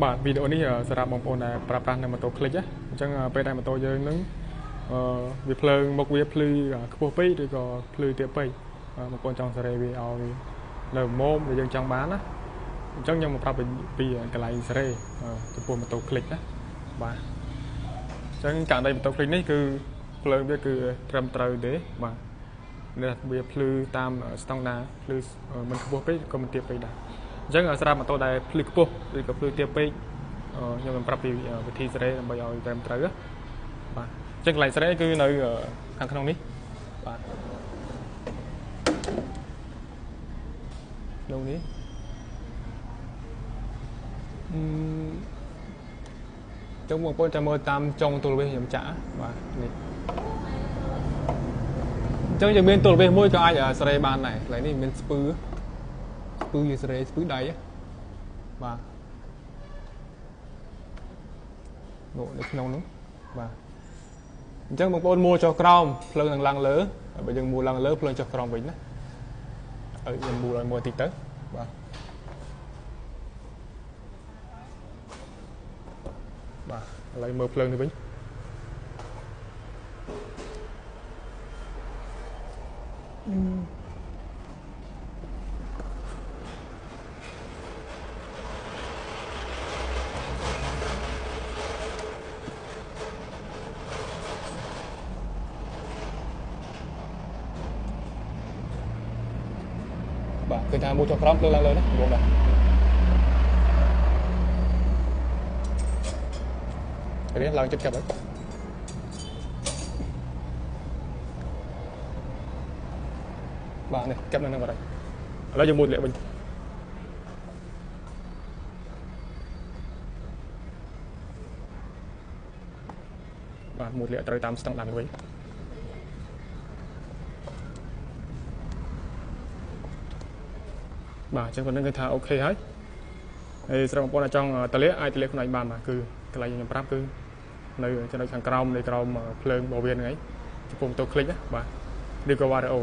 បាទវីដេអូនេះសម្រាប់បងប្អូនដែលប្រើប្រាស់នៅម៉ូតូ Click អញ្ចឹងពេលដែលម៉ូតូយើងនឹងវាភ្លើងមុខវាភ្លឺខ្ពស់ពេកឬក៏ភ្លឺទាបពេកបងប្អូនចង់សេរីវាឲ្យនៅម៉ោមដែលយើងចង់បានណាអញ្ចឹងខ្ញុំមកប្រាប់ពីកន្លែងសេរីចំពោះម៉ូតូ Click ណាបាទអញ្ចឹងករណីម៉ូតូ Click នេះគឺភ្លើងវាគឺត្រឹមត្រូវទេបាទវាភ្លឺតាមស្តង់ដារភ្លឺមិនខ្ពស់ពេកក៏មិនទាបពេកដែរអញ្ចឹងសម្រាប់ម៉ូតូដែលភ្លឺខ្ពស់ឬក៏ភ្លឺទាបពេកខ្ញុំនឹងប្រាប់ពីវិធីសេរីដើម្បីឲ្យត្រឹមត្រូវបាទអញ្ចឹងកន្លែងសេរីគឺនៅខាងក្នុងនេះបាទក្នុងនេះចុងបងប្អូនចាំមើលតាមចុងទូរវាសខ្ញុំចាក់បាទនេះអញ្ចឹងយើងមានទូរវាសមួយក៏អាចសេរីបានដែរកន្លែងនេះមានស្ពឺយើងសេរីស្ពឺដៃបាទនោះនៅក្នុងនោះបាទអញ្ចឹងបងប្អូនមួលចុះក្រោមភ្លើងនឹងឡើងលើបើយើងមួលឡើងលើភ្លើងចុះក្រោមវិញណាឲ្យយើងមួលឲ្យមួយតិចទៅបាទបាទឥឡូវមើលភ្លើងនេះវិញបាទគឺថាមួលចុះក្រោមភ្លើងឡើងលើណាបងបាទរៀនឡើងចិត្តចាប់ហើយបាទនេះចាប់នៅនឹងបាត់ហើយឥឡូវយើងមួលលាក់វិញបាទមួលលាក់ត្រូវតាមស្តង់ដារវិញបាទអញ្ចឹងប៉ុណ្្នឹងគឺថាអូខេហើយសម្រាប់បងប្អូនអាចចង់តលាក់អាចតលាក់ខ្លួនឯងបានបាទគឺកន្លែងខ្ញុំប្រាប់គឺនៅចំណុចខាងក្រោមនៃក្រោមភ្លើងរបស់វាហ្នឹងឯងចំពោះម៉ូតូ Click ណាបាទឬក៏ Vario